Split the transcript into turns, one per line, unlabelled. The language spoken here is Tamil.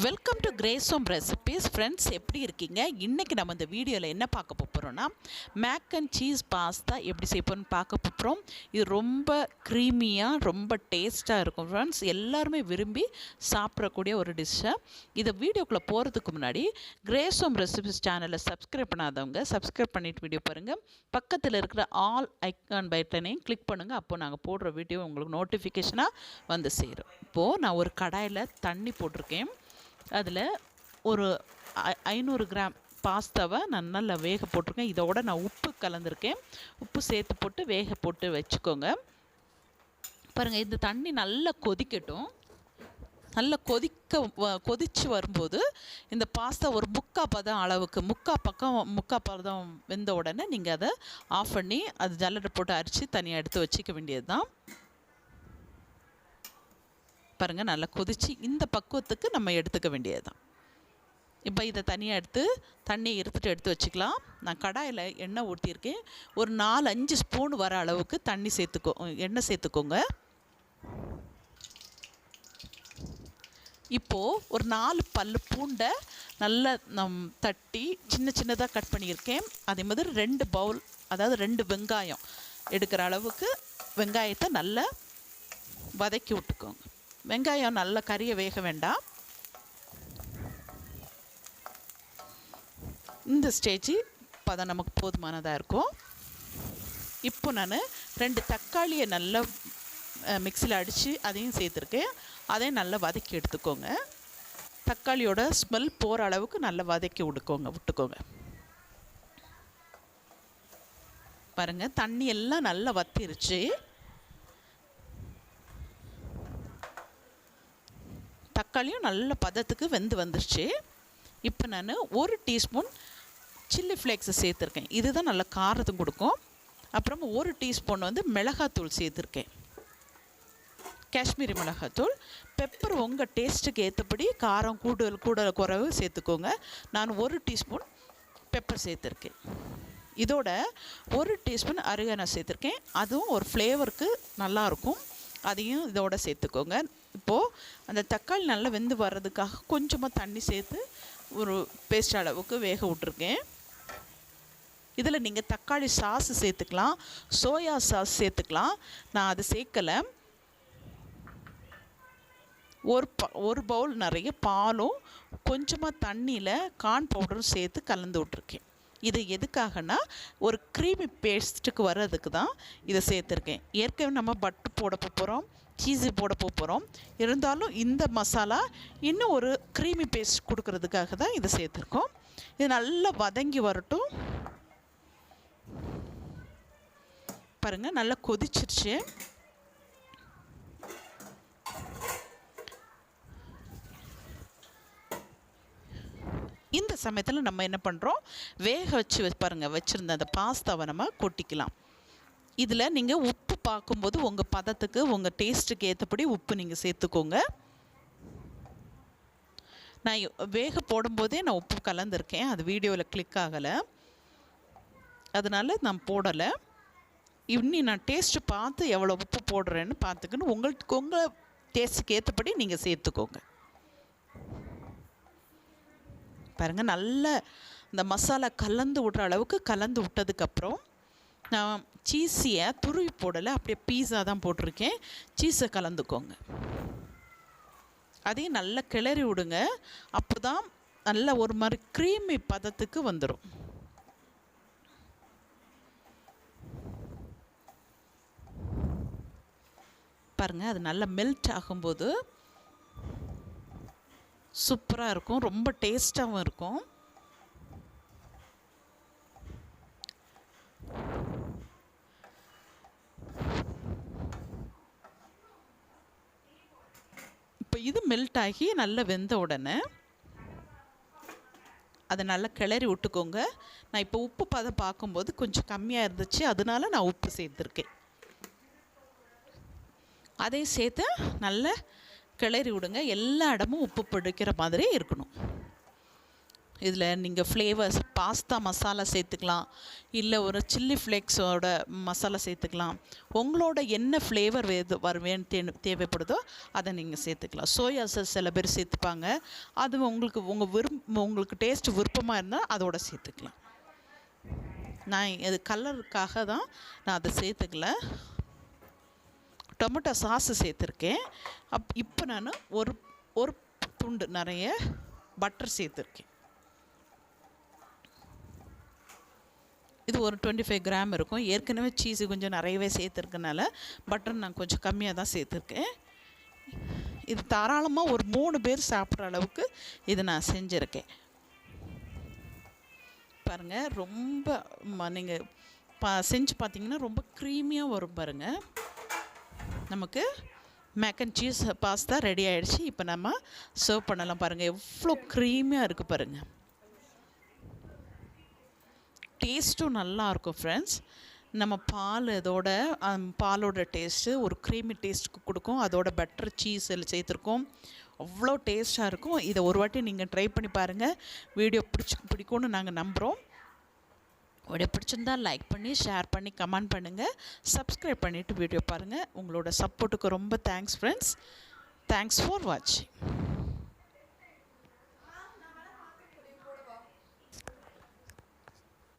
Welcome to grace home recipes. Friends, எப்படி இருக்கீங்க? இன்றைக்கி நம்ம இந்த வீடியோவில் என்ன பார்க்க போகிறோன்னா, மேக் அண்ட் சீஸ் பாஸ்தா எப்படி செய்யணும்னு பார்க்க போகிறோம். இது ரொம்ப க்ரீமியாக ரொம்ப டேஸ்ட்டாக இருக்கும் ஃப்ரெண்ட்ஸ். எல்லாருமே விரும்பி சாப்பிடக்கூடிய ஒரு டிஷ்ஷை. இதை வீடியோக்குள்ளே போகிறதுக்கு முன்னாடி கிரேஸ் ஹோம் ரெசிபீஸ் சேனலை சப்ஸ்கிரைப் பண்ணாதவங்க சப்ஸ்கிரைப் பண்ணிவிட்டு வீடியோ பாருங்கள். பக்கத்தில் இருக்கிற ஆல் ஐக்கான் பட்டனையும் கிளிக் பண்ணுங்கள். அப்போது நாங்கள் போடுற வீடியோ உங்களுக்கு நோட்டிஃபிகேஷனாக வந்து சேரும். இப்போது நான் ஒரு கடாயில் தண்ணி போட்டிருக்கேன். அதில் ஒரு 500 கிராம் பாஸ்தாவை நான் நல்லா வேக போட்டிருக்கேன். இதோட நான் உப்பு கலந்துருக்கேன். உப்பு சேர்த்து போட்டு வேக போட்டு வச்சுக்கோங்க. பாருங்கள், இந்த தண்ணி நல்லா கொதிக்கட்டும். நல்லா கொதித்து வரும்போது இந்த பாஸ்தா ஒரு முக்கால் பதம் அளவுக்கு முக்கால் பதம் வெந்த உடனே நீங்கள் அதை ஆஃப் பண்ணி அது ஜல்லடை போட்டு அரிச்சு தனியாக எடுத்து வச்சுக்க வேண்டியது தான். பாருங்கள், நல்லா கொதித்து இந்த பக்குவத்துக்கு நம்ம எடுத்துக்க வேண்டியது தான். இப்போ இதை தனியாக எடுத்து தண்ணியை எடுத்து வச்சுக்கலாம். நான் கடாயில் எண்ணெய் ஊற்றியிருக்கேன். ஒரு 4-5 ஸ்பூன் வர அளவுக்கு எண்ணெய் சேர்த்துக்கோங்க. இப்போது ஒரு 4 பல் பூண்டை நல்லா தட்டி சின்னதாக கட் பண்ணியிருக்கேன். அதே மாதிரி 2 பவுல், அதாவது 2 வெங்காயம் எடுக்கிற அளவுக்கு வெங்காயத்தை நல்லா வதக்கி விட்டுக்கோங்க. வெங்காயம் நல்லா கறியை வேக வேண்டாம். இந்த ஸ்டேஜ் பதம் நமக்கு போதுமானதாக இருக்கும். இப்போ நான் 2 தக்காளியை நல்லா மிக்சியில் அடித்து அதையும் சேர்த்துருக்கேன். அதையும் நல்லா வதக்கி எடுத்துக்கோங்க. தக்காளியோட ஸ்மெல் போகிற அளவுக்கு நல்லா வதக்கி விட்டுக்கோங்க. பாருங்கள், தண்ணி எல்லாம் நல்லா வத்திருச்சு. தக்காளியும் நல்ல பதத்துக்கு வெந்து வந்துருச்சு. இப்போ நான் 1 டீஸ்பூன் சில்லி ஃப்ளேக்ஸை சேர்த்துருக்கேன். இதுதான் நல்ல காரத்தும் கொடுக்கும். அப்புறம் 1 டீஸ்பூன் மிளகாத்தூள் சேர்த்துருக்கேன், காஷ்மீரி மிளகாத்தூள். பெப்பர் உங்கள் டேஸ்ட்டுக்கு ஏற்றபடி காரம் கூட குறைவு சேர்த்துக்கோங்க. நான் 1 டீஸ்பூன் பெப்பர் சேர்த்துருக்கேன். இதோட 1 டீஸ்பூன் அரிகானோ சேர்த்துருக்கேன். அதுவும் ஒரு ஃப்ளேவருக்கு நல்லாயிருக்கும். அதையும் இதோட சேர்த்துக்கோங்க. இப்போது அந்த தக்காளி நல்லா வெந்து வர்றதுக்காக கொஞ்சமாக தண்ணி சேர்த்து ஒரு பேஸ்ட் அளவுக்கு வேக விட்ருக்கேன். இதில் நீங்கள் தக்காளி சாஸ் சேர்த்துக்கலாம், சோயா சாஸ் சேர்த்துக்கலாம். நான் அது சேர்க்கலை. ஒரு பவுல் நிறைய பாலும் கொஞ்சமாக தண்ணியில் கார்ன் பவுடரும் சேர்த்து கலந்து விட்ருக்கேன். இது எதுக்காகனா ஒரு க்ரீமி பேஸ்ட்டுக்கு வர்றதுக்கு தான் இதை சேர்த்துருக்கேன். ஏற்கனவே நம்ம பட்டர் போட போகிறோம், சீஸு போட போகிறோம். இருந்தாலும் இந்த மசாலா இன்னும் ஒரு க்ரீமி பேஸ்ட் கொடுக்கறதுக்காக தான் இதை சேர்த்துருக்கோம். இது நல்லா வதங்கி வரட்டும். பாருங்கள், நல்லா கொதிச்சிருச்சு. இந்த சமயத்தில் நம்ம என்ன பண்ணுறோம், வேக வச்சுருந்த அந்த பாஸ்தாவை நம்ம கொட்டிக்கலாம். இதில் நீங்கள் உப்பு பார்க்கும்போது உங்கள் பதத்துக்கு உங்கள் டேஸ்ட்டுக்கு ஏற்றபடி உப்பு நீங்கள் சேர்த்துக்கோங்க. நான் வேக போடும்போதே நான் உப்பு கலந்துருக்கேன். அது வீடியோவில் கிளிக் ஆகலை, அதனால் நான் போடலை. இன்னி நான் டேஸ்ட்டு பார்த்து எவ்வளோ உப்பு போடுறேன்னு பார்த்துக்கணும். உங்கள் டேஸ்ட்டுக்கு ஏற்றபடி நீங்கள் சேர்த்துக்கோங்க. பாருங்கள், நல்ல இந்த மசாலா கலந்து விட்ற அளவுக்கு கலந்து விட்டதுக்கப்புறம் நான் சீஸியை துருவி போடலை, அப்படியே பீஸா தான் போட்டிருக்கேன். சீஸை கலந்துக்கோங்க. அதையும் நல்லா கிளறி விடுங்க. அப்போ தான் நல்ல ஒரு மாதிரி க்ரீமி பதத்துக்கு வந்துடும். பாருங்கள், அது நல்லா மெல்ட் ஆகும்போது சூப்பராக இருக்கும், ரொம்ப டேஸ்ட்டாகவும் இருக்கும். இப்போ இது மெல்ட் ஆகி நல்லா வெந்த உடனே அதை நல்லா கிளறி விட்டுக்கோங்க. நான் இப்போ உப்பு பதம் பார்க்கும்போது கொஞ்சம் கம்மியாக இருந்துச்சு, அதனால நான் உப்பு சேர்த்துருக்கேன். அதையும் சேர்த்து நல்லா கிளறி விடுங்க. எல்லா இடமும் உப்பு பிடிக்கிற மாதிரி இருக்கணும். இதில் நீங்கள் ஃப்ளேவர்ஸ் பாஸ்தா மசாலா சேர்த்துக்கலாம், இல்லை ஒரு சில்லி ஃப்ளேக்ஸோட மசாலா சேர்த்துக்கலாம். உங்களோட என்ன ஃப்ளேவர் வேணும் தேவைப்படுதோ அதை நீங்கள் சேர்த்துக்கலாம். சோயா சாஸ் சில பேர் சேர்த்துப்பாங்க, அது உங்களுக்கு உங்களுக்கு டேஸ்ட் விருப்பமாக இருந்தால் அதோட சேர்த்துக்கலாம். நான் இது கலருக்காக தான் நான் அதை சேர்த்துக்கல. டொமேட்டோ சாஸு சேர்த்துருக்கேன். இப்போ நான் ஒரு துண்டு நிறைய பட்டர் சேர்த்துருக்கேன். இது ஒரு 25 கிராம் இருக்கும். ஏற்கனவே சீஸு கொஞ்சம் நிறையவே சேர்த்துருக்கனால பட்டர் நான் கொஞ்சம் கம்மியாக தான் சேர்த்துருக்கேன். இது தாராளமாக ஒரு 3 பேர் சாப்பிட்ற அளவுக்கு இது நான் செஞ்சுருக்கேன். பாருங்கள், ரொம்ப நீங்கள் செஞ்சு பார்த்தீங்கன்னா ரொம்ப க்ரீமியாக வரும் பாருங்கள். நமக்கு mac and cheese pasta ready ஆகிடுச்சு. இப்போ நம்ம சர்வ் பண்ணலாம். பாருங்கள் எவ்வளோ க்ரீமியாக இருக்குது பாருங்கள். டேஸ்ட்டும் நல்லாயிருக்கும் ஃப்ரெண்ட்ஸ். நம்ம பாலோட டேஸ்ட்டு ஒரு க்ரீமி டேஸ்ட்டுக்கு கொடுக்கும். அதோட பட்டர் சீஸ் எல்லாம் சேர்த்துருக்கோம். அவ்வளோ டேஸ்ட்டாக இருக்கும். இதை ஒரு வாட்டி நீங்கள் ட்ரை பண்ணி பாருங்கள். வீடியோ பிடிக்கும்னு நாங்கள் நம்புகிறோம். வீடியோ பிடிச்சிருந்தால் லைக் பண்ணி, ஷேர் பண்ணி, கமெண்ட் பண்ணுங்கள். சப்ஸ்கிரைப் பண்ணிவிட்டு வீடியோ பாருங்கள். உங்களோட சப்போர்ட்டுக்கு ரொம்ப தேங்க்ஸ் ஃப்ரெண்ட்ஸ். தேங்க்ஸ் ஃபார் வாட்சிங்.